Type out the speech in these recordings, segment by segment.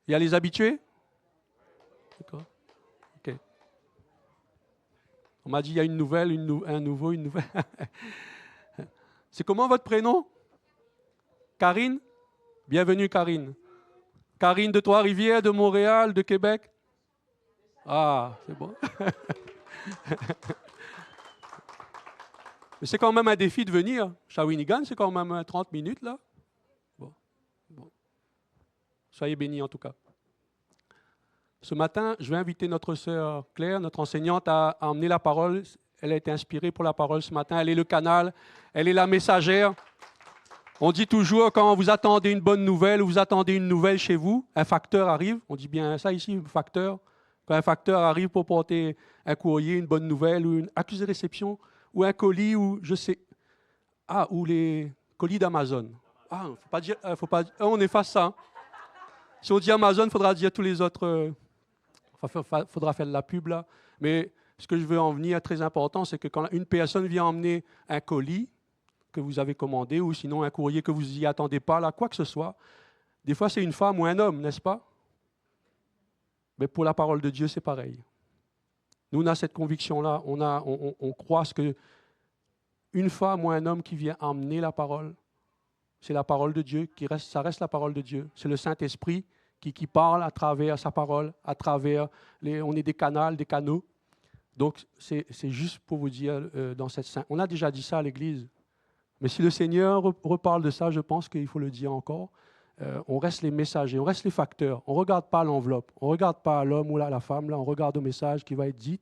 Il y a les habitués? D'accord. OK. On m'a dit il y a une nouvelle, un nouveau, une nouvelle. C'est comment votre prénom? Karine? Bienvenue Karine. Karine de Trois-Rivières, de Montréal, de Québec? Ah, c'est bon. Mais c'est quand même un défi de venir. Shawinigan, c'est quand même 30 minutes là. Bon, bon. Soyez bénis en tout cas. Ce matin, je vais inviter notre sœur Claire, notre enseignante, à emmener la parole. Elle a été inspirée pour la parole ce matin. Elle est le canal, elle est la messagère. On dit toujours, quand vous attendez une bonne nouvelle ou vous attendez une nouvelle chez vous, un facteur arrive. On dit bien ça ici, un facteur. Quand un facteur arrive pour porter un courrier, une bonne nouvelle ou une accusé de réception ou un colis ou je sais. Ah, ou les colis d'Amazon. Ah, faut pas dire, faut pas, on efface ça. Hein. Si on dit Amazon, il faudra dire tous les autres. Il faudra faire de la pub là. Mais ce que je veux en venir très important, c'est que quand une personne vient emmener un colis que vous avez commandé ou sinon un courrier que vous n'y attendez pas, là, quoi que ce soit, des fois c'est une femme ou un homme, n'est-ce pas? Mais pour la parole de Dieu, c'est pareil. Nous, on a cette conviction-là, on croit ce que une femme ou un homme qui vient emmener la parole, c'est la parole de Dieu, ça reste la parole de Dieu. C'est le Saint-Esprit qui parle à travers sa parole, à travers on est des canaux. Donc, c'est juste pour vous dire, dans cette on a déjà dit ça à l'Église, mais si le Seigneur reparle de ça, je pense qu'il faut le dire encore. On reste les messagers, on reste les facteurs. On ne regarde pas l'enveloppe, on ne regarde pas l'homme ou la femme, là, on regarde au message qui va être dit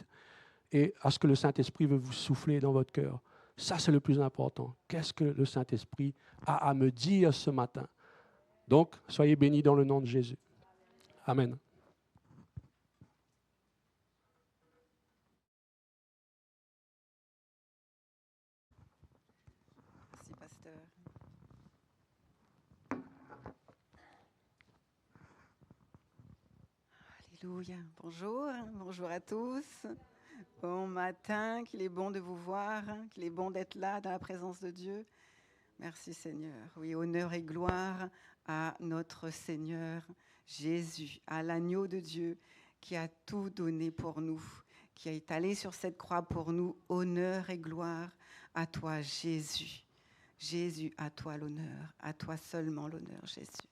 et à ce que le Saint-Esprit veut vous souffler dans votre cœur. Ça, c'est le plus important. Qu'est-ce que le Saint-Esprit a à me dire ce matin? Donc, soyez bénis dans le nom de Jésus. Amen. Merci, pasteur. Alléluia. Bonjour à tous. Bon matin, qu'il est bon de vous voir, qu'il est bon d'être là dans la présence de Dieu. Merci Seigneur. Oui, honneur et gloire à notre Seigneur Jésus, à l'agneau de Dieu qui a tout donné pour nous, qui a étalé sur cette croix pour nous. Honneur et gloire à toi Jésus. Jésus, à toi l'honneur, à toi seulement l'honneur Jésus.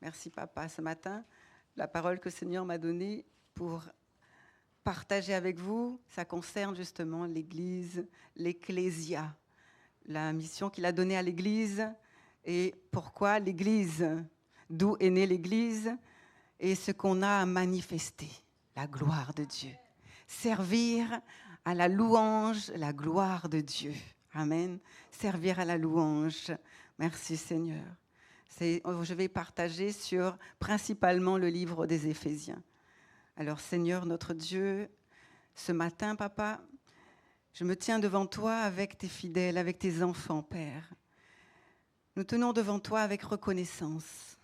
Merci Papa. Ce matin, la parole que le Seigneur m'a donnée pour partager avec vous, ça concerne justement l'Église, l'Ecclésia, la mission qu'il a donnée à l'Église et pourquoi l'Église, d'où est née l'Église et ce qu'on a à manifester, la gloire de Dieu. Servir à la louange, la gloire de Dieu. Amen. Servir à la louange. Merci Seigneur. Je vais partager sur principalement le livre des Éphésiens. Alors Seigneur notre Dieu, ce matin, Papa, je me tiens devant toi avec tes fidèles, avec tes enfants, Père. Nous tenons devant toi avec reconnaissance.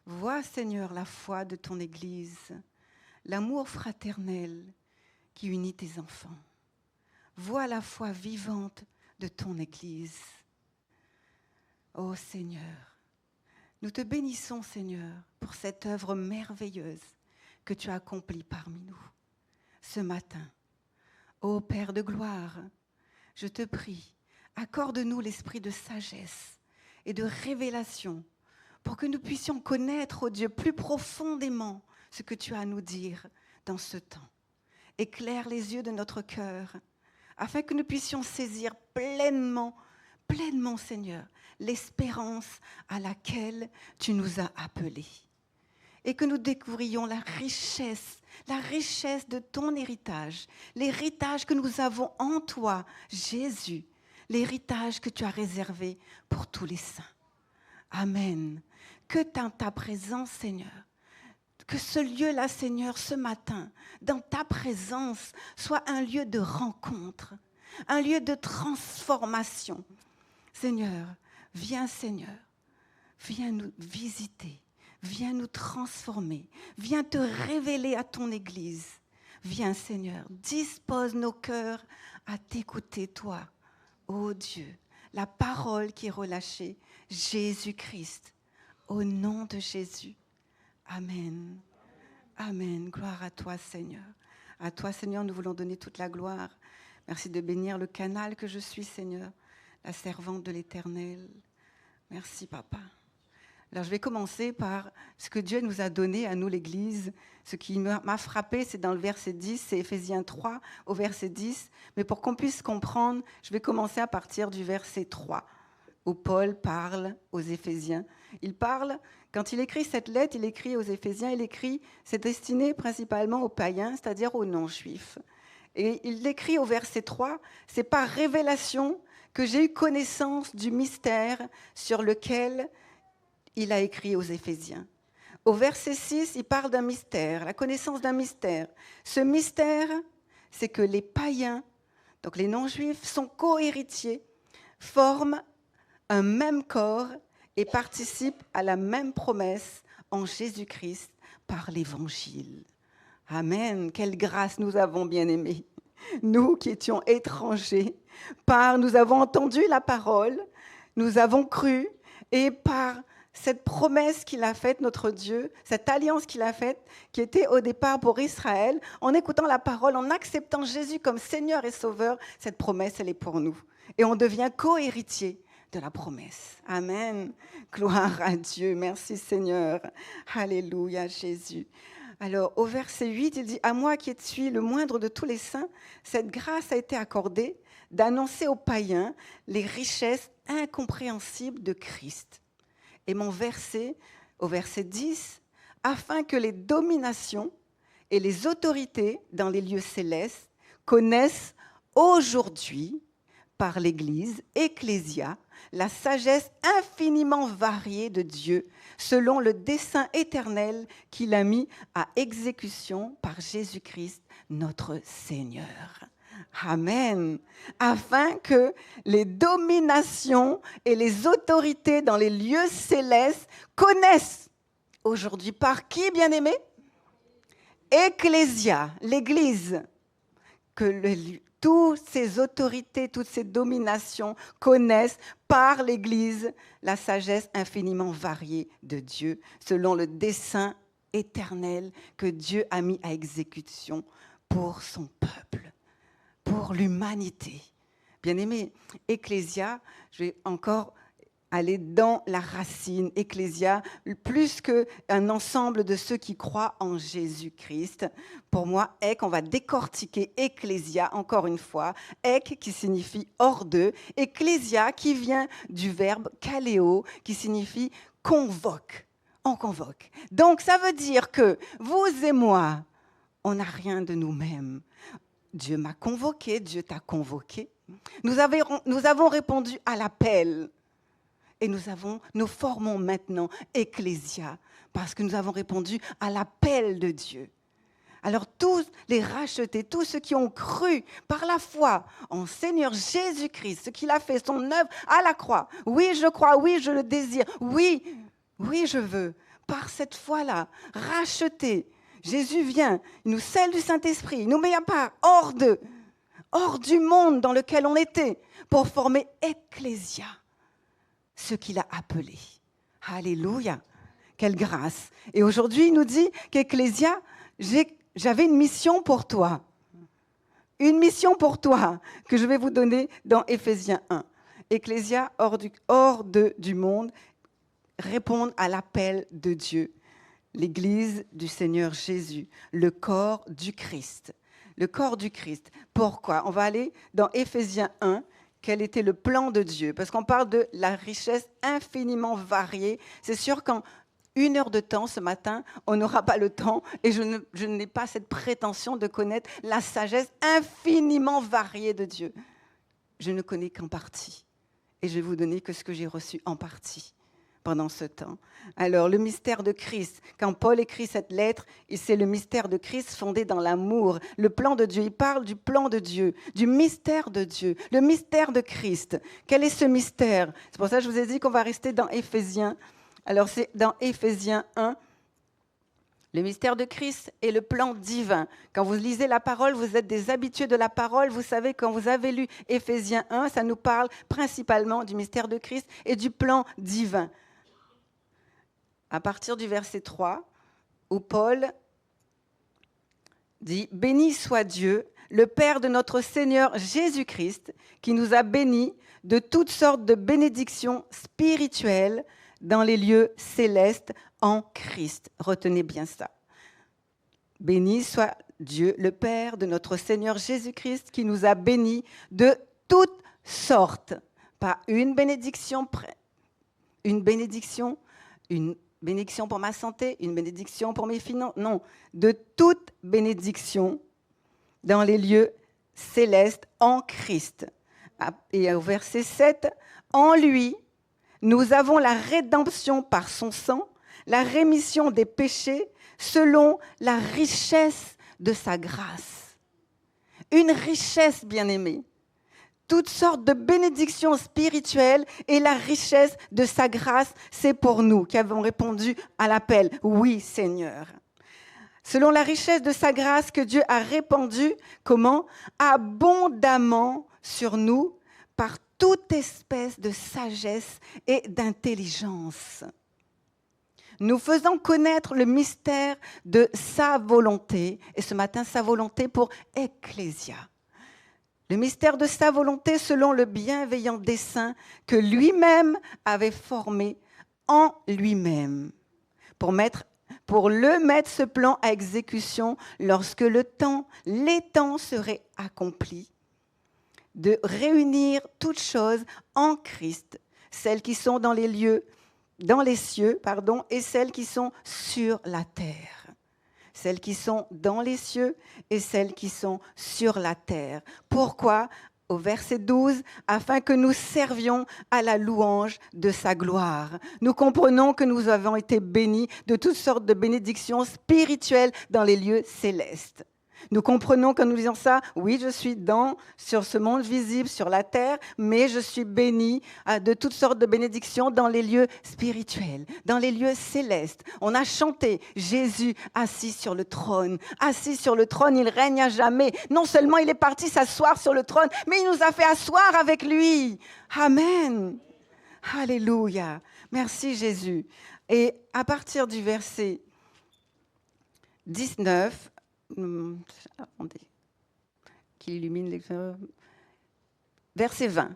Vois, Seigneur, la foi de ton Église, l'amour fraternel qui unit tes enfants. Vois la foi vivante de ton Église. Ô Seigneur, nous te bénissons, Seigneur, pour cette œuvre merveilleuse que tu as accomplie parmi nous ce matin. Ô Père de gloire, je te prie, accorde-nous l'esprit de sagesse et de révélation pour que nous puissions connaître, ô Dieu, plus profondément ce que tu as à nous dire dans ce temps. Éclaire les yeux de notre cœur afin que nous puissions saisir pleinement, Seigneur, l'espérance à laquelle tu nous as appelés. Et que nous découvrions la richesse de ton héritage, l'héritage que nous avons en toi, Jésus, l'héritage que tu as réservé pour tous les saints. Amen. Que dans ta présence, Seigneur, que ce lieu-là, Seigneur, ce matin, dans ta présence, soit un lieu de rencontre, un lieu de transformation. Seigneur, viens nous visiter. Viens nous transformer. Viens te révéler à ton Église. Viens, Seigneur, dispose nos cœurs à t'écouter, toi, ô Dieu, la parole qui est relâchée, Jésus-Christ, au nom de Jésus. Amen. Amen. Gloire à toi, Seigneur. À toi, Seigneur, nous voulons donner toute la gloire. Merci de bénir le canal que je suis, Seigneur, la servante de l'Éternel. Merci, Papa. Alors, je vais commencer par ce que Dieu nous a donné à nous, l'Église. Ce qui m'a frappé, c'est dans le verset 10, c'est Éphésiens 3 au verset 10. Mais pour qu'on puisse comprendre, je vais commencer à partir du verset 3, où Paul parle aux Éphésiens. Il parle, quand il écrit cette lettre, il écrit aux Éphésiens, il écrit, c'est destiné principalement aux païens, c'est-à-dire aux non-juifs. Et il écrit au verset 3, c'est par révélation que j'ai eu connaissance du mystère sur lequel il a écrit aux Éphésiens. Au verset 6, il parle d'un mystère, la connaissance d'un mystère. Ce mystère, c'est que les païens, donc les non-juifs, sont co-héritiers, forment un même corps et participent à la même promesse en Jésus-Christ par l'Évangile. Amen. Quelle grâce nous avons, bien-aimés. Nous qui étions étrangers, nous avons entendu la parole, nous avons cru, et par cette promesse qu'il a faite, notre Dieu, cette alliance qu'il a faite, qui était au départ pour Israël, en écoutant la parole, en acceptant Jésus comme Seigneur et Sauveur, cette promesse, elle est pour nous. Et on devient co-héritier de la promesse. Amen. Gloire à Dieu. Merci Seigneur. Alléluia Jésus. Alors au verset 8, il dit « À moi qui suis le moindre de tous les saints, cette grâce a été accordée d'annoncer aux païens les richesses incompréhensibles de Christ. » Et mon verset, au verset 10, « Afin que les dominations et les autorités dans les lieux célestes connaissent aujourd'hui, par l'Église, Ecclésia, la sagesse infiniment variée de Dieu, selon le dessein éternel qu'il a mis à exécution par Jésus-Christ, notre Seigneur. » Amen. Afin que les dominations et les autorités dans les lieux célestes connaissent aujourd'hui par qui, bien-aimés? Ecclésia, l'Église, que toutes ces autorités, toutes ces dominations connaissent par l'Église la sagesse infiniment variée de Dieu, selon le dessein éternel que Dieu a mis à exécution pour son peuple, pour l'humanité. Bien-aimés, Ecclésia, je vais encore aller dans la racine, Ecclésia, plus qu'un ensemble de ceux qui croient en Jésus-Christ. Pour moi, on va décortiquer Ecclésia, encore une fois. Qui signifie hors d'eux. Ecclésia qui vient du verbe kaléo, qui signifie convoque. On convoque. Donc, ça veut dire que vous et moi, on n'a rien de nous-mêmes. Dieu m'a convoqué, Dieu t'a convoqué. Nous avons répondu à l'appel. Et nous formons maintenant Ecclésia, parce que nous avons répondu à l'appel de Dieu. Alors tous les rachetés, tous ceux qui ont cru par la foi en Seigneur Jésus-Christ, ce qu'il a fait, son œuvre à la croix. Oui, je crois, oui, je le désire, oui, je veux. Par cette foi-là, rachetés, Jésus vient, il nous scelle du Saint-Esprit, il nous met à part, hors du monde dans lequel on était, pour former Ecclésia. Ce qu'il a appelé. Alléluia. Quelle grâce. Et aujourd'hui, il nous dit qu'Ecclésia, j'avais une mission pour toi. Une mission pour toi que je vais vous donner dans Éphésiens 1. Ecclésia, hors du monde, répondre à l'appel de Dieu. L'Église du Seigneur Jésus, le corps du Christ. Le corps du Christ. Pourquoi? On va aller dans Éphésiens 1. Quel était le plan de Dieu? Parce qu'on parle de la richesse infiniment variée. C'est sûr qu'en 1 heure de temps ce matin, on n'aura pas le temps et je n'ai pas cette prétention de connaître la sagesse infiniment variée de Dieu. Je ne connais qu'en partie et je vais vous donner que ce que j'ai reçu en partie pendant ce temps. Alors, le mystère de Christ, quand Paul écrit cette lettre, c'est le mystère de Christ fondé dans l'amour, le plan de Dieu. Il parle du plan de Dieu, du mystère de Dieu, le mystère de Christ. Quel est ce mystère? C'est pour ça que je vous ai dit qu'on va rester dans Éphésiens. Alors, c'est dans Éphésiens 1, le mystère de Christ et le plan divin. Quand vous lisez la parole, vous êtes des habitués de la parole. Vous savez, quand vous avez lu Éphésiens 1, ça nous parle principalement du mystère de Christ et du plan divin. À partir du verset 3, où Paul dit « Béni soit Dieu, le Père de notre Seigneur Jésus-Christ, qui nous a bénis de toutes sortes de bénédictions spirituelles dans les lieux célestes en Christ. » Retenez bien ça. Béni soit Dieu, le Père de notre Seigneur Jésus-Christ, qui nous a bénis de toutes sortes. Pas une bénédiction pour ma santé, une bénédiction pour mes finances. Non, de toute bénédiction dans les lieux célestes en Christ. Et au verset 7, en lui, nous avons la rédemption par son sang, la rémission des péchés, selon la richesse de sa grâce. Une richesse, bien-aimée. Toutes sortes de bénédictions spirituelles et la richesse de sa grâce, c'est pour nous qui avons répondu à l'appel. Oui, Seigneur. Selon la richesse de sa grâce que Dieu a répandue, comment ? Abondamment sur nous, par toute espèce de sagesse et d'intelligence. Nous faisons connaître le mystère de sa volonté, et ce matin, sa volonté pour Ecclésia. Le mystère de sa volonté selon le bienveillant dessein que lui-même avait formé en lui-même, pour le mettre ce plan à exécution lorsque les temps seraient accomplis, de réunir toutes choses en Christ, celles qui sont dans les cieux, et celles qui sont sur la terre. Celles qui sont dans les cieux et celles qui sont sur la terre. Pourquoi ? Au verset 12, afin que nous servions à la louange de sa gloire. Nous comprenons que nous avons été bénis de toutes sortes de bénédictions spirituelles dans les lieux célestes. Nous comprenons quand nous disons ça, oui, je suis sur ce monde visible, sur la terre, mais je suis béni de toutes sortes de bénédictions dans les lieux spirituels, dans les lieux célestes. On a chanté Jésus assis sur le trône. Assis sur le trône, il règne à jamais. Non seulement il est parti s'asseoir sur le trône, mais il nous a fait asseoir avec lui. Amen. Alléluia. Merci Jésus. Et à partir du verset 19, attendez, qui illumine les... Verset 20.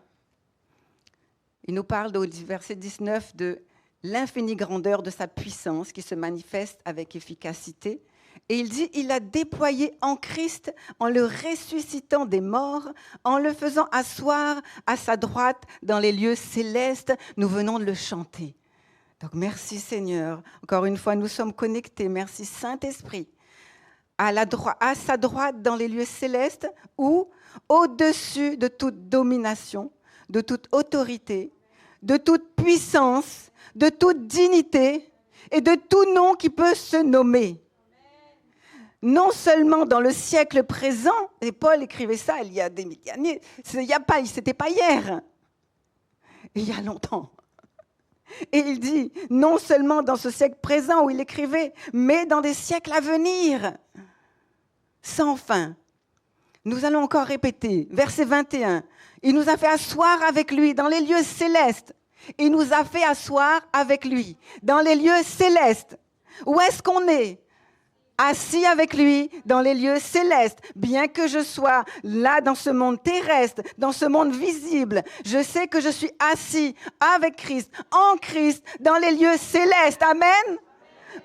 Il nous parle au verset 19 de l'infinie grandeur de sa puissance qui se manifeste avec efficacité. Et il dit, il a déployé en Christ en le ressuscitant des morts, en le faisant asseoir à sa droite dans les lieux célestes. Nous venons de le chanter. Donc merci Seigneur. Encore une fois, nous sommes connectés. Merci Saint-Esprit. À sa droite dans les lieux célestes ou au-dessus de toute domination, de toute autorité, de toute puissance, de toute dignité et de tout nom qui peut se nommer. Non seulement dans le siècle présent, et Paul écrivait ça il y a des milliers d'années, c'était pas hier, il y a longtemps. Et il dit, non seulement dans ce siècle présent où il écrivait, mais dans des siècles à venir, sans fin. Nous allons encore répéter, verset 21. Il nous a fait asseoir avec lui dans les lieux célestes. Il nous a fait asseoir avec lui dans les lieux célestes. Où est-ce qu'on est ? Assis avec lui dans les lieux célestes. Bien que je sois là dans ce monde terrestre, dans ce monde visible, je sais que je suis assis avec Christ, en Christ, dans les lieux célestes. Amen.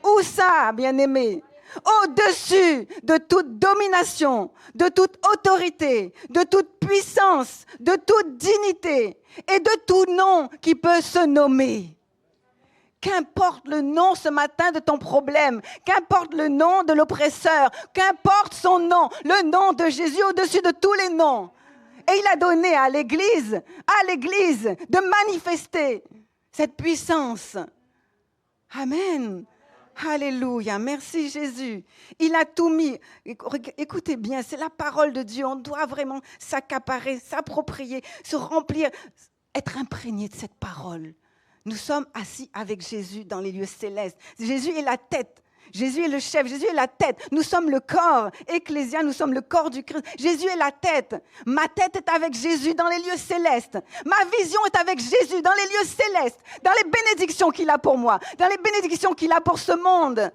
Où ça, bien-aimé ? Au-dessus de toute domination, de toute autorité, de toute puissance, de toute dignité et de tout nom qui peut se nommer. Qu'importe le nom ce matin de ton problème, qu'importe le nom de l'oppresseur, qu'importe son nom, le nom de Jésus au-dessus de tous les noms. Et il a donné à l'Église de manifester cette puissance. Amen. Alléluia, merci Jésus. Il a tout mis. Écoutez bien, c'est la parole de Dieu. On doit vraiment s'accaparer, s'approprier, se remplir, être imprégné de cette parole. Nous sommes assis avec Jésus dans les lieux célestes. Jésus est la tête. Jésus est le chef, Jésus est la tête. Nous sommes le corps. Ecclésia, nous sommes le corps du Christ. Jésus est la tête. Ma tête est avec Jésus dans les lieux célestes. Ma vision est avec Jésus dans les lieux célestes. Dans les bénédictions qu'il a pour moi. Dans les bénédictions qu'il a pour ce monde.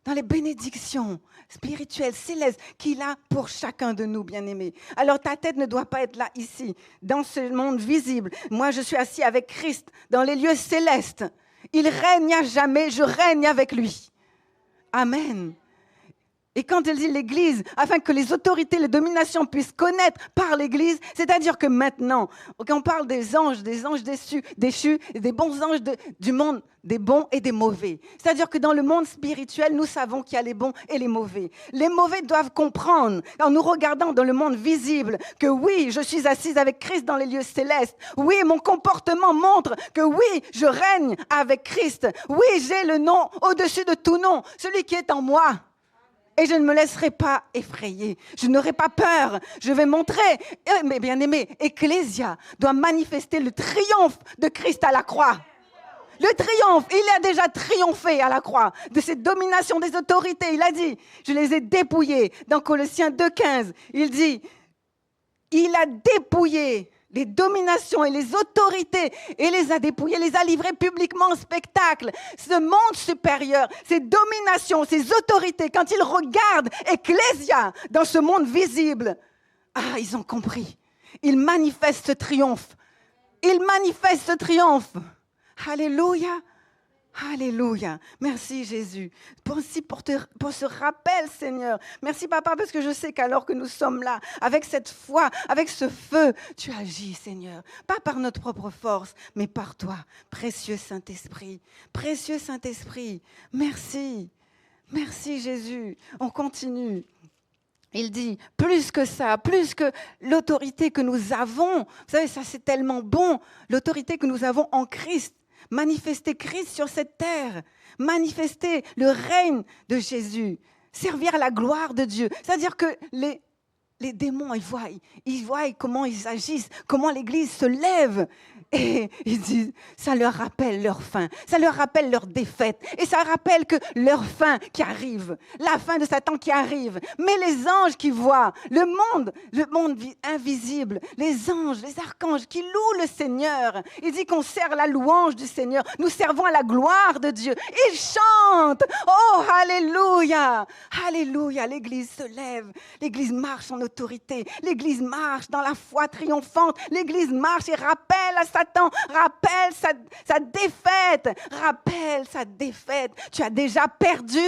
dans les bénédictions spirituelles, célestes qu'il a pour chacun de nous, bien-aimés. Alors ta tête ne doit pas être là, ici, dans ce monde visible. Moi, je suis assis avec Christ dans les lieux célestes. Il règne à jamais, je règne avec lui. Amen. Et quand il dit l'Église, afin que les autorités, les dominations puissent connaître par l'Église, c'est-à-dire que maintenant, quand on parle des anges déchus, des bons anges du monde, des bons et des mauvais. C'est-à-dire que dans le monde spirituel, nous savons qu'il y a les bons et les mauvais. Les mauvais doivent comprendre, en nous regardant dans le monde visible, que oui, je suis assise avec Christ dans les lieux célestes. Oui, mon comportement montre que oui, je règne avec Christ. Oui, j'ai le nom au-dessus de tout nom, celui qui est en moi. Et je ne me laisserai pas effrayer. Je n'aurai pas peur. Je vais montrer. Mais bien aimé, Ecclésia doit manifester le triomphe de Christ à la croix. Le triomphe, il a déjà triomphé à la croix de cette domination des autorités. Il a dit, je les ai dépouillés. Dans Colossiens 2,15, il dit, il a dépouillé les dominations et les autorités, et les a dépouillés, les a livrés publiquement en spectacle. Ce monde supérieur, ces dominations, ces autorités, quand ils regardent Ecclésia dans ce monde visible, ils ont compris. Ils manifestent ce triomphe. Ils manifestent ce triomphe. Alléluia. Alléluia. Merci Jésus. Merci pour ce rappel, Seigneur. Merci Papa, parce que je sais qu'alors que nous sommes là, avec cette foi, avec ce feu, tu agis, Seigneur. Pas par notre propre force, mais par toi, précieux Saint-Esprit. Précieux Saint-Esprit. Merci. Merci Jésus. On continue. Il dit, plus que ça, plus que l'autorité que nous avons, vous savez, ça c'est tellement bon, l'autorité que nous avons en Christ. Manifester Christ sur cette terre, manifester le règne de Jésus, servir à la gloire de Dieu. C'est-à-dire que les démons, ils voient comment ils agissent, comment l'Église se lève. Et ils disent, ça leur rappelle leur fin, ça leur rappelle leur défaite. Et ça rappelle que leur fin qui arrive, la fin de Satan qui arrive. Mais les anges qui voient, le monde invisible, les anges, les archanges qui louent le Seigneur. Il dit qu'on sert la louange du Seigneur. Nous servons à la gloire de Dieu. Ils chantent. Oh, alléluia. Alléluia. L'Église se lève. L'Église marche en autorité. L'Église marche dans la foi triomphante. L'Église marche et rappelle à Satan, rappelle sa défaite, rappelle sa défaite. Tu as déjà perdu.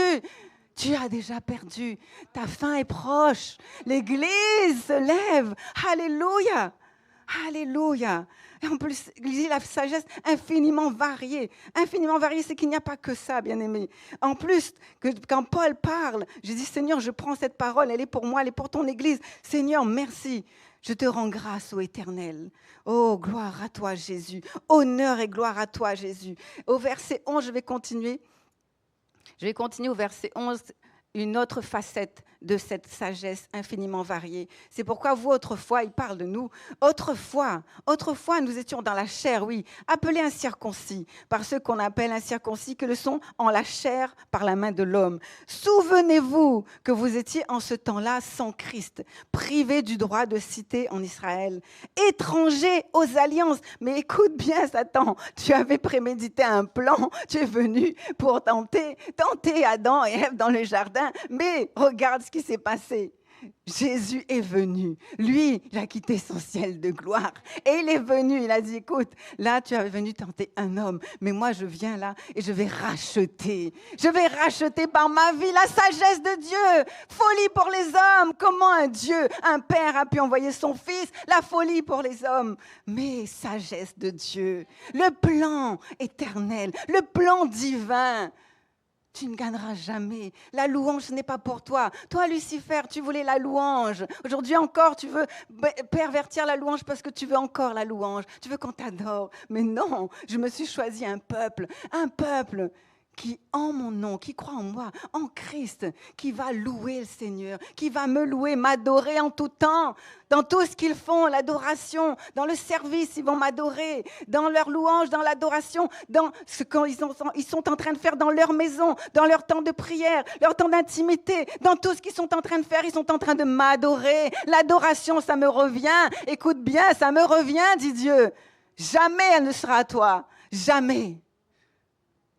Tu as déjà perdu. Ta fin est proche. L'Église se lève. Alléluia. Alléluia. Et en plus, il dit la sagesse infiniment variée. Infiniment variée, c'est qu'il n'y a pas que ça, bien-aimé. En plus, quand Paul parle, je dis, Seigneur, je prends cette parole, elle est pour moi, elle est pour ton Église. Seigneur, merci. Je te rends grâce, ô Éternel. Oh, gloire à toi, Jésus. Honneur et gloire à toi, Jésus. Au verset 11, je vais continuer. Je vais continuer au verset 11, une autre facette de cette sagesse infiniment variée. C'est pourquoi vous, autrefois, il parle de nous, autrefois, nous étions dans la chair, oui, appelés incirconcis, par ceux qu'on appelle incirconcis, que le sont en la chair par la main de l'homme. Souvenez-vous que vous étiez en ce temps-là sans Christ, privés du droit de cité en Israël, étrangers aux alliances. Mais écoute bien, Satan, tu avais prémédité un plan, tu es venu pour tenter Adam et Ève dans le jardin, mais regarde ce qui s'est passé. Jésus est venu. Lui, il a quitté son ciel de gloire. Et il est venu, il a dit, écoute, là, tu es venu tenter un homme, mais moi, je viens là et je vais racheter. Je vais racheter par ma vie la sagesse de Dieu. Folie pour les hommes. Comment un Dieu, un père a pu envoyer son fils? La folie pour les hommes. Mais sagesse de Dieu. Le plan éternel, le plan divin. Tu ne gagneras jamais. La louange, ce n'est pas pour toi. Toi, Lucifer, tu voulais la louange. Aujourd'hui encore, tu veux pervertir la louange parce que tu veux encore la louange. Tu veux qu'on t'adore. Mais non, je me suis choisi un peuple qui, en mon nom, qui croit en moi, en Christ, qui va louer le Seigneur, qui va me louer, m'adorer en tout temps. Dans tout ce qu'ils font, l'adoration, dans le service, ils vont m'adorer, dans leur louange, dans l'adoration, dans ce qu'ils sont en train de faire dans leur maison, dans leur temps de prière, leur temps d'intimité, dans tout ce qu'ils sont en train de faire, ils sont en train de m'adorer. L'adoration, ça me revient. Écoute bien, ça me revient, dit Dieu. Jamais elle ne sera à toi. Jamais.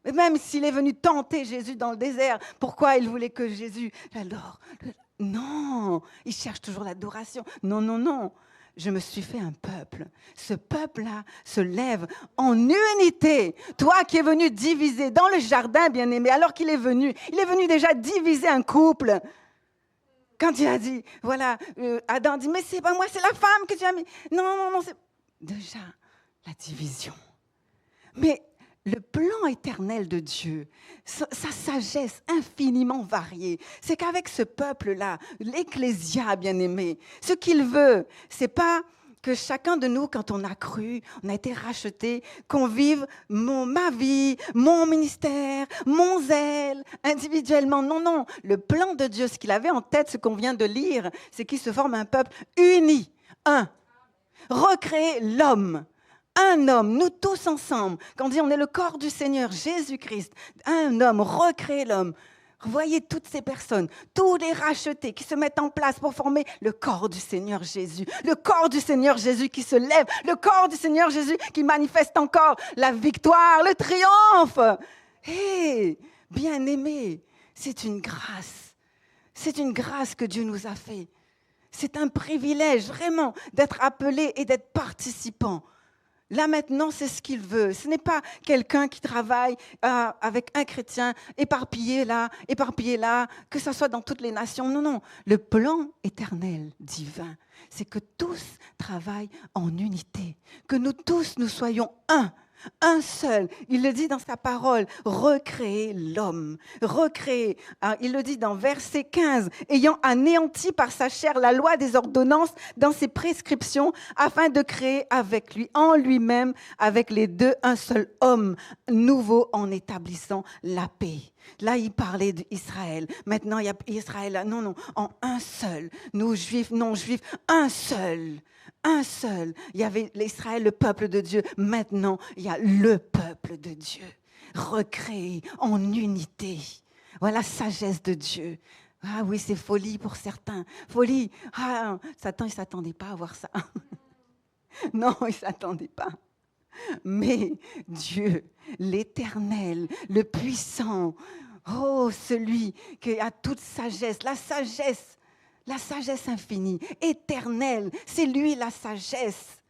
Et même s'il est venu tenter Jésus dans le désert, pourquoi il voulait que Jésus l'adore? Non, il cherche toujours l'adoration. Non, non, non. Je me suis fait un peuple. Ce peuple-là se lève en unité. Toi qui es venu diviser dans le jardin, bien-aimé, alors qu'il est venu déjà diviser un couple. Quand il a dit, voilà, Adam dit, mais c'est pas moi, c'est la femme que tu as mis. Non, non, non, c'est déjà la division. Mais le plan éternel de Dieu, sa sagesse infiniment variée, c'est qu'avec ce peuple-là, l'Ecclésia, bien-aimé, ce qu'il veut, c'est pas que chacun de nous, quand on a cru, on a été racheté, qu'on vive ma vie, mon ministère, mon zèle, individuellement. Non, non. Le plan de Dieu, ce qu'il avait en tête, ce qu'on vient de lire, c'est qu'il se forme un peuple uni, un. Recréer l'homme. Un homme, nous tous ensemble, quand on dit on est le corps du Seigneur Jésus-Christ, un homme, recréer l'homme. Voyez toutes ces personnes, tous les rachetés qui se mettent en place pour former le corps du Seigneur Jésus. Le corps du Seigneur Jésus qui se lève, le corps du Seigneur Jésus qui manifeste encore la victoire, le triomphe. Hé, bien-aimés, c'est une grâce. C'est une grâce que Dieu nous a fait. C'est un privilège vraiment d'être appelé et d'être participant. Là maintenant, c'est ce qu'il veut. Ce n'est pas quelqu'un qui travaille avec un chrétien éparpillé là, que ce soit dans toutes les nations. Non, non. Le plan éternel, divin, c'est que tous travaillent en unité, que nous tous, nous soyons un seul. Il le dit dans sa parole, recréer l'homme. Recréer. Il le dit dans verset 15, ayant anéanti par sa chair la loi des ordonnances dans ses prescriptions, afin de créer avec lui, en lui-même, avec les deux, un seul homme nouveau en établissant la paix. Là, il parlait d'Israël. Maintenant, il y a Israël. Non, non, en un seul. Nous, juifs, non-juifs, un seul. Un seul. Il y avait l'Israël, le peuple de Dieu. Maintenant, il y a le peuple de Dieu. Recréé en unité. Voilà la sagesse de Dieu. Ah oui, c'est folie pour certains. Folie. Ah, Satan, il ne s'attendait pas à voir ça. Non, il ne s'attendait pas. Mais Dieu, l'Éternel, le puissant, oh, celui qui a toute sagesse, la sagesse infinie, éternelle, c'est lui la sagesse.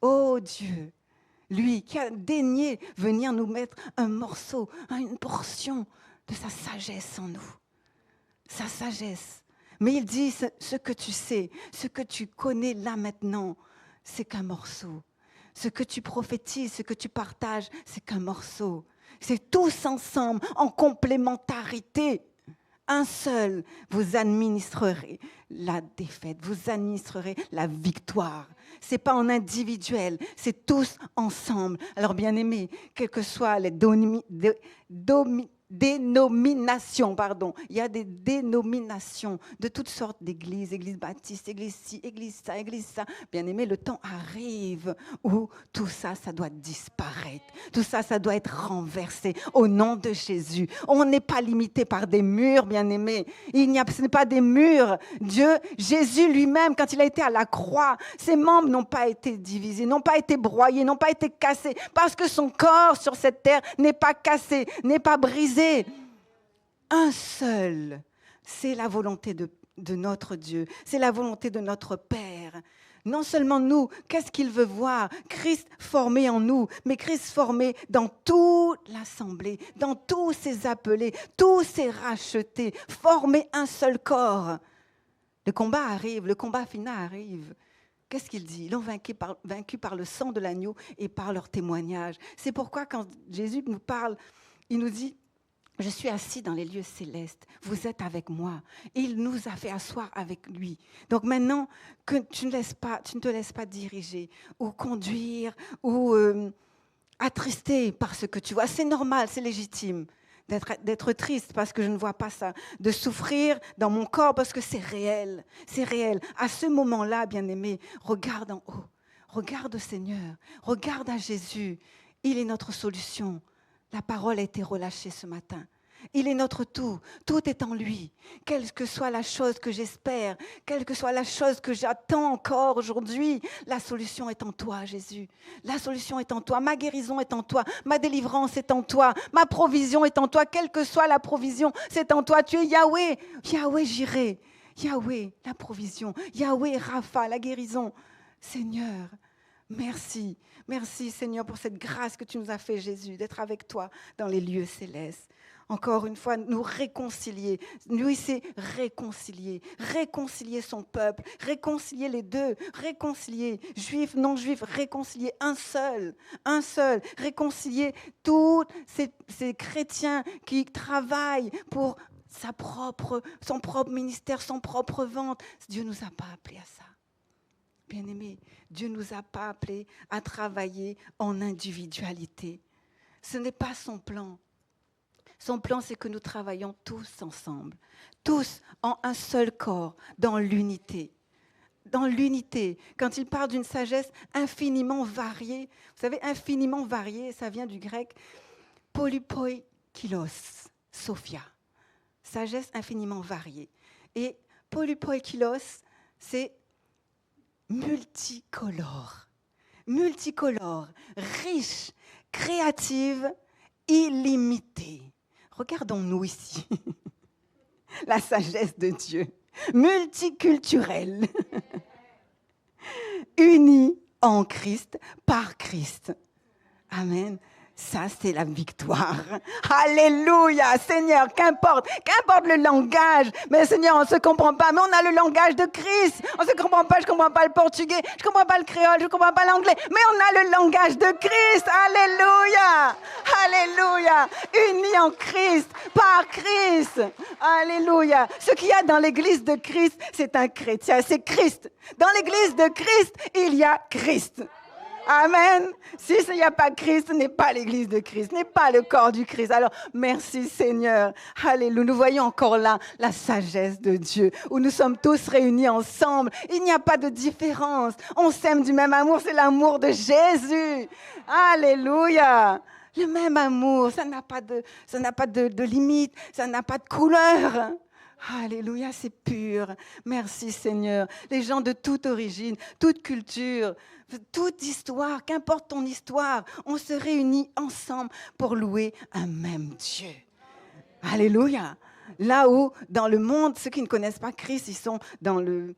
Oh Dieu, lui qui a daigné venir nous mettre un morceau, une portion de sa sagesse en nous. Sa sagesse. Mais il dit, ce que tu sais, ce que tu connais là maintenant, c'est qu'un morceau. Ce que tu prophétises, ce que tu partages, c'est qu'un morceau. C'est tous ensemble, en complémentarité. Un seul, vous administrerez la défaite, vous administrerez la victoire. Ce n'est pas en individuel, c'est tous ensemble. Alors bien aimés, quelles que soient les dénominations, il y a des dénominations de toutes sortes d'églises, église baptiste, église ci, église ça. Bien aimé, le temps arrive où tout ça, ça doit disparaître. Tout ça, ça doit être renversé au nom de Jésus. On n'est pas limité par des murs, bien aimé. Ce n'est pas des murs. Jésus lui-même, quand il a été à la croix, ses membres n'ont pas été divisés, n'ont pas été broyés, n'ont pas été cassés, parce que son corps sur cette terre n'est pas cassé, n'est pas brisé. Un seul, c'est la volonté de notre Dieu, c'est la volonté de notre Père. Non seulement nous, qu'est-ce qu'il veut voir? Christ formé en nous, mais Christ formé dans toute l'assemblée, dans tous ses appelés, tous ses rachetés, formé un seul corps. Le combat arrive, le combat final arrive. Qu'est-ce qu'il dit? Ils l'ont vaincu par le sang de l'agneau et par leur témoignage. C'est pourquoi quand Jésus nous parle, il nous dit, je suis assis dans les lieux célestes, vous êtes avec moi. Et il nous a fait asseoir avec lui. Donc maintenant, que tu ne te laisses pas diriger ou conduire ou attrister par ce que tu vois. C'est normal, c'est légitime d'être triste parce que je ne vois pas ça, de souffrir dans mon corps parce que c'est réel. C'est réel. À ce moment-là, bien-aimé, regarde en haut, regarde au Seigneur, regarde à Jésus. Il est notre solution. La parole a été relâchée ce matin. Il est notre tout. Tout est en lui. Quelle que soit la chose que j'espère, quelle que soit la chose que j'attends encore aujourd'hui, la solution est en toi, Jésus. La solution est en toi. Ma guérison est en toi. Ma délivrance est en toi. Ma provision est en toi. Quelle que soit la provision, c'est en toi. Tu es Yahweh. Yahweh, j'irai. Yahweh, la provision. Yahweh, Rapha, la guérison. Seigneur, merci. Merci, Seigneur, pour cette grâce que tu nous as fait, Jésus, d'être avec toi dans les lieux célestes. Encore une fois, nous réconcilier. Lui, c'est réconcilier. Réconcilier son peuple. Réconcilier les deux. Réconcilier juifs, non-juifs. Réconcilier un seul. Un seul. Réconcilier tous ces chrétiens qui travaillent pour son propre ministère, son propre ventre. Dieu ne nous a pas appelés à ça. Bien-aimés, Dieu ne nous a pas appelés à travailler en individualité. Ce n'est pas son plan. Son plan, c'est que nous travaillons tous ensemble, tous en un seul corps, dans l'unité. Dans l'unité, quand il parle d'une sagesse infiniment variée, vous savez, infiniment variée, ça vient du grec polypoikilos, Sophia, sagesse infiniment variée. Et polypoikilos, c'est multicolore, riche, créative, illimitée. Regardons-nous ici, la sagesse de Dieu, multiculturelle, unie en Christ, par Christ. Amen. Ça, c'est la victoire. Alléluia, Seigneur, qu'importe le langage. Mais Seigneur, on ne se comprend pas, mais on a le langage de Christ. On ne se comprend pas, je ne comprends pas le portugais, je ne comprends pas le créole, je ne comprends pas l'anglais, mais on a le langage de Christ. Alléluia, alléluia, unis en Christ, par Christ. Alléluia. Ce qu'il y a dans l'église de Christ, c'est un chrétien, c'est Christ. Dans l'église de Christ, il y a Christ. Amen. Si il n'y a pas Christ, ce n'est pas l'église de Christ, ce n'est pas le corps du Christ. Alors, merci Seigneur. Alléluia. Nous voyons encore là la sagesse de Dieu, où nous sommes tous réunis ensemble. Il n'y a pas de différence. On s'aime du même amour, c'est l'amour de Jésus. Alléluia. Le même amour, ça n'a pas de limite, ça n'a pas de couleur. Alléluia, c'est pur. Merci Seigneur. Les gens de toute origine, toute culture, toute histoire, qu'importe ton histoire, on se réunit ensemble pour louer un même Dieu. Alléluia. Là où, dans le monde, ceux qui ne connaissent pas Christ, ils sont dans le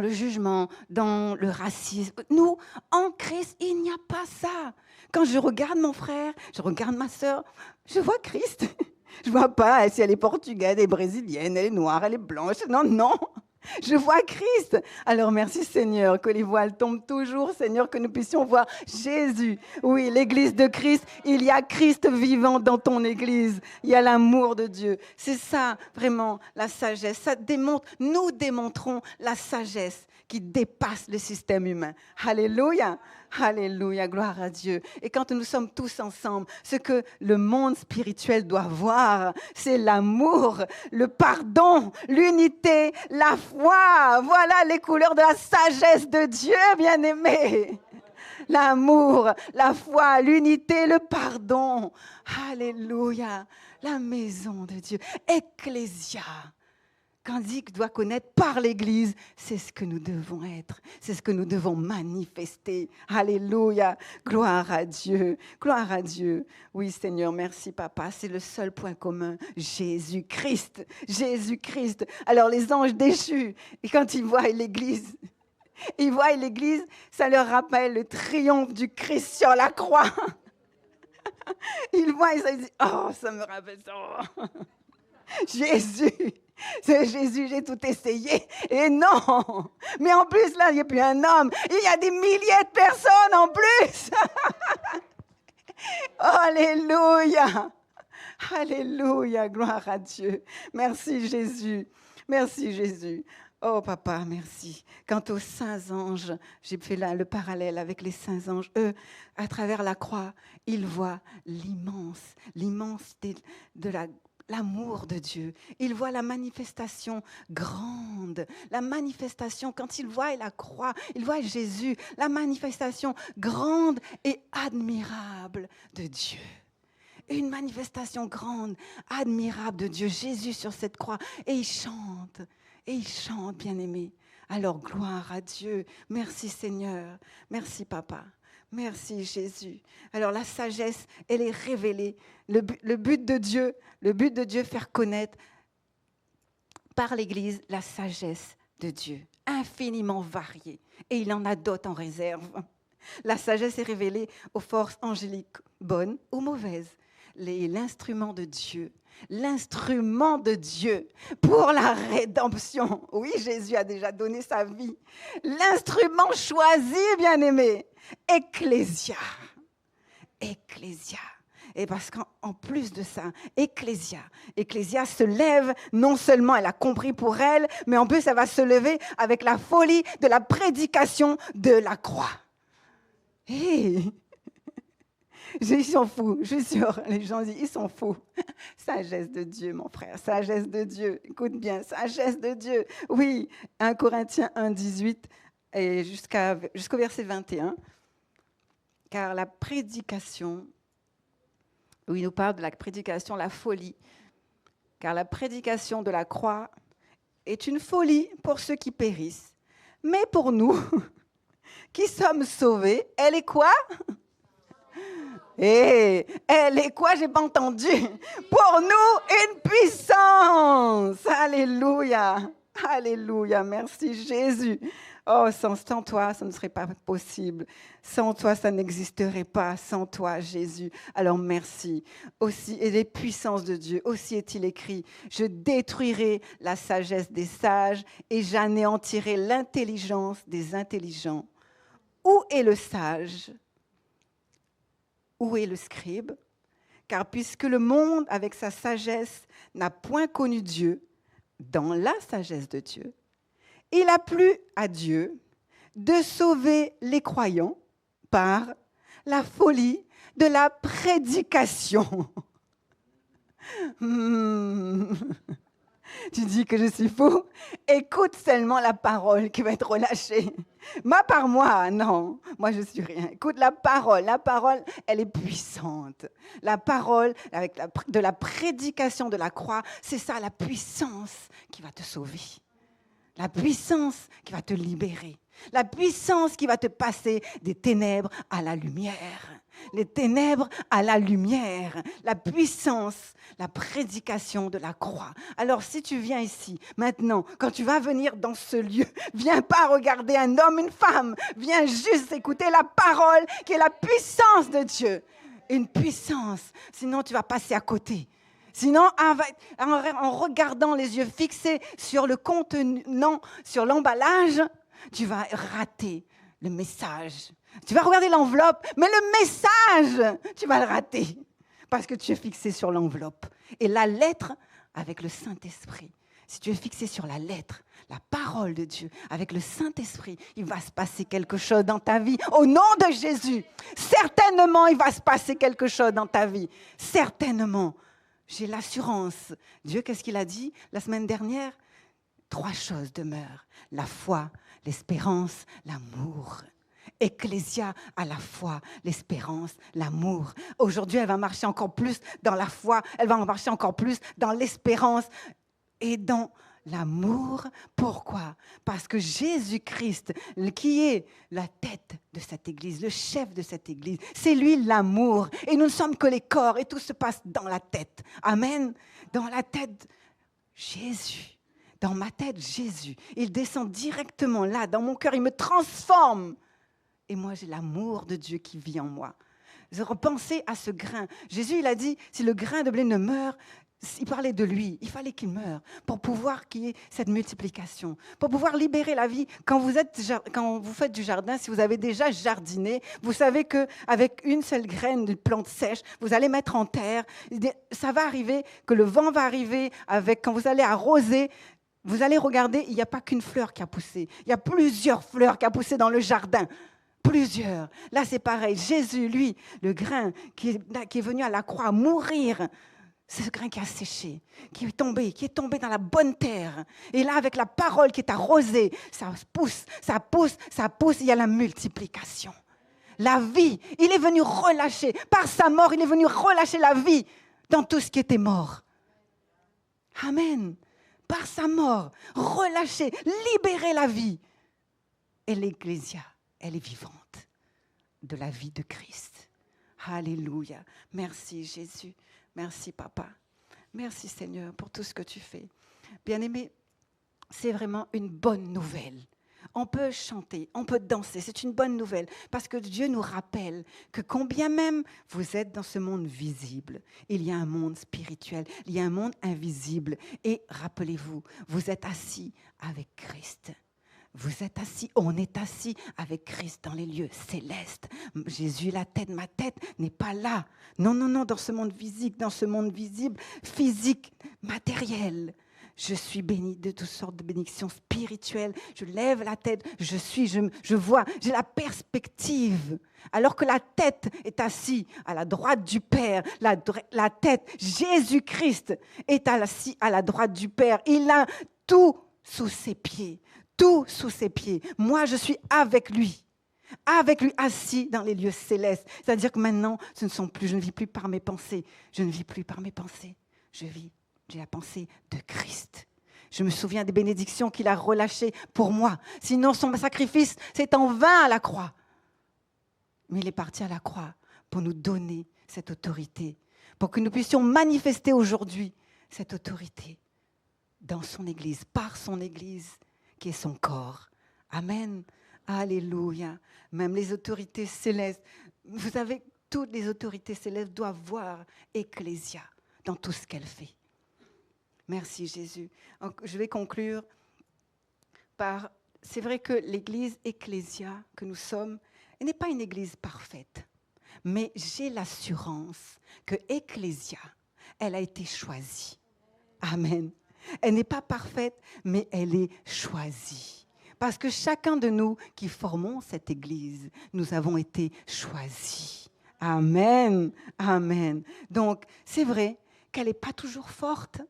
jugement, dans le racisme. Nous, en Christ, il n'y a pas ça. Quand je regarde mon frère, je regarde ma sœur, je vois Christ. Je ne vois pas si elle est portugaise, elle est brésilienne, elle est noire, elle est blanche. Non, non. Je vois Christ. Alors merci Seigneur, que les voiles tombent toujours, Seigneur, que nous puissions voir Jésus. Oui, l'église de Christ, il y a Christ vivant dans ton église. Il y a l'amour de Dieu. C'est ça, vraiment, la sagesse. Ça démontre, nous démontrons la sagesse qui dépasse le système humain. Alléluia. Alléluia, gloire à Dieu. Et quand nous sommes tous ensemble, ce que le monde spirituel doit voir, c'est l'amour, le pardon, l'unité, la foi. Voilà les couleurs de la sagesse de Dieu, bien-aimés. L'amour, la foi, l'unité, le pardon. Alléluia, la maison de Dieu. Ecclésia. Qu'Andic doit connaître par l'Église, c'est ce que nous devons être, c'est ce que nous devons manifester. Alléluia, gloire à Dieu, gloire à Dieu. Oui Seigneur, merci Papa, c'est le seul point commun, Jésus-Christ, Jésus-Christ. Alors les anges déchus, et quand ils voient l'Église, ça leur rappelle le triomphe du Christ sur la croix. Ils voient et ça, ils disent, oh, ça me rappelle ça. Jésus, c'est Jésus, j'ai tout essayé. Et non, mais en plus, là, il n'y a plus un homme. Il y a des milliers de personnes en plus. Alléluia. Alléluia, gloire à Dieu. Merci Jésus. Merci Jésus. Oh papa, merci. Quant aux saints anges, j'ai fait là le parallèle avec les saints anges. Eux, à travers la croix, ils voient l'immensité de l'amour de Dieu. Ils voient la manifestation grande, la manifestation, quand ils voient la croix, ils voient Jésus, la manifestation grande et admirable de Dieu. Une manifestation grande, admirable de Dieu, Jésus sur cette croix. Et il chante, bien-aimé. Alors, gloire à Dieu. Merci Seigneur. Merci Papa. Merci Jésus. Alors, la sagesse, elle est révélée. Le but de Dieu, faire connaître par l'Église la sagesse de Dieu, infiniment variée. Et il en a d'autres en réserve. La sagesse est révélée aux forces angéliques, bonnes ou mauvaises. L'instrument de Dieu pour la rédemption. Oui, Jésus a déjà donné sa vie. L'instrument choisi, bien-aimé, Ecclésia. Et parce qu'en plus de ça, Ecclésia se lève, non seulement elle a compris pour elle, mais en plus elle va se lever avec la folie de la prédication de la croix. Hey. Ils sont fous, je suis sûre, les gens disent, ils sont fous. Sagesse de Dieu, mon frère, sagesse de Dieu. Écoute bien, sagesse de Dieu. Oui, 1 Corinthiens 1, 18 et jusqu'au verset 21. Car la prédication, où il nous parle de la prédication, la folie. Car la prédication de la croix est une folie pour ceux qui périssent. Mais pour nous, qui sommes sauvés, elle est quoi ? Et elle est quoi? J'ai pas entendu. Pour nous, une puissance. Alléluia. Alléluia. Merci Jésus. Oh, sans toi, ça ne serait pas possible. Sans toi, ça n'existerait pas. Sans toi, Jésus. Alors merci. Aussi, et les puissances de Dieu. Aussi est-il écrit, je détruirai la sagesse des sages et j'anéantirai l'intelligence des intelligents. Où est le sage? Où est le scribe? Car puisque le monde, avec sa sagesse, n'a point connu Dieu, dans la sagesse de Dieu, il a plu à Dieu de sauver les croyants par la folie de la prédication. Tu dis que je suis fou? Écoute seulement la parole qui va être relâchée. Moi par moi, non, moi je suis rien. Écoute la parole, elle est puissante. La parole avec de la prédication de la croix, c'est ça la puissance qui va te sauver. La puissance qui va te libérer. La puissance qui va te passer des ténèbres à la lumière. Les ténèbres à la lumière. La puissance, la prédication de la croix. Alors si tu viens ici, maintenant, quand tu vas venir dans ce lieu, viens pas regarder un homme, une femme. Viens juste écouter la parole qui est la puissance de Dieu. Une puissance, sinon tu vas passer à côté. Sinon, en regardant les yeux fixés sur le contenant, sur l'emballage, tu vas rater le message. Tu vas regarder l'enveloppe, mais le message, tu vas le rater parce que tu es fixé sur l'enveloppe. Et la lettre avec le Saint-Esprit. Si tu es fixé sur la lettre, la parole de Dieu, avec le Saint-Esprit, il va se passer quelque chose dans ta vie. Au nom de Jésus, certainement, il va se passer quelque chose dans ta vie. Certainement. J'ai l'assurance. Dieu, qu'est-ce qu'il a dit la semaine dernière? 3 choses demeurent. La foi, l'espérance, l'amour. Ecclésia à la foi, l'espérance, l'amour. Aujourd'hui, elle va marcher encore plus dans la foi, elle va marcher encore plus dans l'espérance et dans l'amour. Pourquoi? Parce que Jésus-Christ, qui est la tête de cette église, le chef de cette église, c'est lui l'amour. Et nous ne sommes que les corps et tout se passe dans la tête. Amen. Dans la tête, Jésus. Dans ma tête, Jésus. Il descend directement là, dans mon cœur. Il me transforme. Et moi, j'ai l'amour de Dieu qui vit en moi. Repensez à ce grain. Jésus, il a dit, si le grain de blé ne meurt, il parlait de lui, il fallait qu'il meure pour pouvoir qu'il y ait cette multiplication, pour pouvoir libérer la vie. Quand vous faites du jardin, si vous avez déjà jardiné, vous savez qu'avec une seule graine de plante sèche, vous allez mettre en terre. Ça va arriver, que le vent va arriver, quand vous allez arroser, vous allez regarder, il n'y a pas qu'une fleur qui a poussé. Il y a plusieurs fleurs qui ont poussé dans le jardin. Plusieurs. Là, c'est pareil. Jésus, lui, le grain qui est venu à la croix mourir, c'est ce grain qui a séché, qui est tombé dans la bonne terre. Et là, avec la parole qui est arrosée, ça pousse, il y a la multiplication. La vie. Il est venu relâcher. Par sa mort, il est venu relâcher la vie dans tout ce qui était mort. Amen. Par sa mort, relâcher, libérer la vie. Et l'Ecclésia, elle est vivante de la vie de Christ. Alléluia. Merci Jésus. Merci Papa. Merci Seigneur pour tout ce que tu fais. Bien-aimés, c'est vraiment une bonne nouvelle. On peut chanter, on peut danser, c'est une bonne nouvelle parce que Dieu nous rappelle que combien même vous êtes dans ce monde visible, il y a un monde spirituel, il y a un monde invisible. Et rappelez-vous, vous êtes assis avec Christ. Vous êtes assis, on est assis avec Christ dans les lieux célestes. Jésus, la tête, ma tête n'est pas là. Non, non, non, dans ce monde physique, physique, matériel. Je suis bénie de toutes sortes de bénédictions spirituelles. Je lève la tête, je vois, j'ai la perspective. Alors que la tête est assise à la droite du Père, la tête, Jésus-Christ est assis à la droite du Père. Il a tout sous ses pieds, tout sous ses pieds. Moi, je suis avec lui assis dans les lieux célestes. C'est-à-dire que maintenant, je ne vis plus par mes pensées. Je ne vis plus par mes pensées. J'ai la pensée de Christ. Je me souviens des bénédictions qu'il a relâchées pour moi. Sinon, son sacrifice, c'est en vain à la croix. Mais il est parti à la croix pour nous donner cette autorité, pour que nous puissions manifester aujourd'hui cette autorité dans son Église, par son Église, qui est son corps. Amen. Alléluia. Même les autorités célestes, vous savez, toutes les autorités célestes doivent voir Ecclésia dans tout ce qu'elle fait. Merci Jésus. Je vais conclure par, c'est vrai que l'église Ecclésia que nous sommes, elle n'est pas une église parfaite, mais j'ai l'assurance que Ecclésia, elle a été choisie. Amen. Elle n'est pas parfaite, mais elle est choisie. Parce que chacun de nous qui formons cette église, nous avons été choisis. Amen. Amen. Donc, c'est vrai qu'elle n'est pas toujours forte.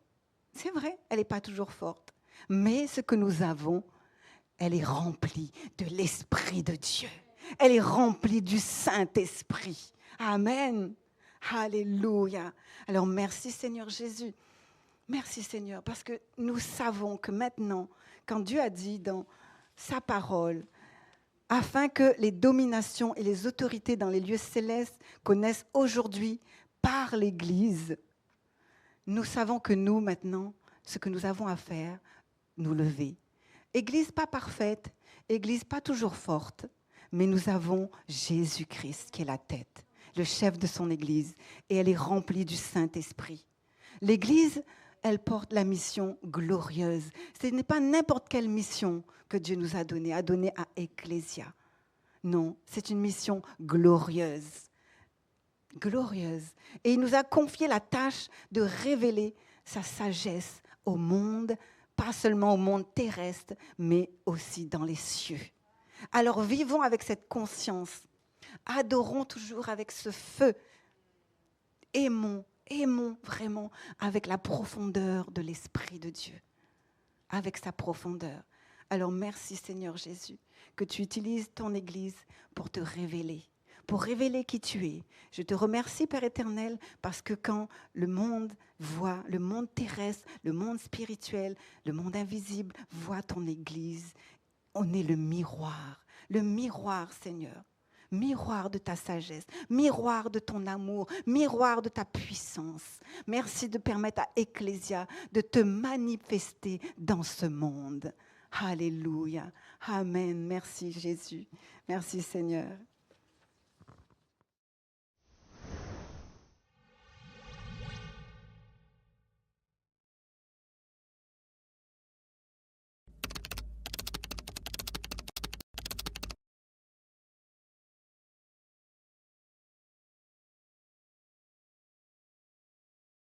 C'est vrai, elle n'est pas toujours forte. Mais ce que nous avons, elle est remplie de l'Esprit de Dieu. Elle est remplie du Saint-Esprit. Amen. Alléluia. Alors merci Seigneur Jésus. Merci Seigneur, parce que nous savons que maintenant, quand Dieu a dit dans sa parole, afin que les dominations et les autorités dans les lieux célestes connaissent aujourd'hui par l'Église, nous savons que nous, maintenant, ce que nous avons à faire, nous lever. Église pas parfaite, Église pas toujours forte, mais nous avons Jésus-Christ qui est la tête, le chef de son Église, et elle est remplie du Saint-Esprit. L'Église, elle porte la mission glorieuse. Ce n'est pas n'importe quelle mission que Dieu nous a donnée à Ecclésia. Non, c'est une mission glorieuse. Glorieuse. Et il nous a confié la tâche de révéler sa sagesse au monde, pas seulement au monde terrestre, mais aussi dans les cieux. Alors vivons avec cette conscience. Adorons toujours avec ce feu. Aimons vraiment avec la profondeur de l'Esprit de Dieu. Avec sa profondeur. Alors merci Seigneur Jésus, que tu utilises ton Église pour te révéler. Pour révéler qui tu es. Je te remercie, Père éternel, parce que quand le monde voit, le monde terrestre, le monde spirituel, le monde invisible voit ton Église, on est le miroir, Seigneur. Miroir de ta sagesse, miroir de ton amour, miroir de ta puissance. Merci de permettre à Ecclésia de te manifester dans ce monde. Alléluia. Amen. Merci Jésus. Merci Seigneur.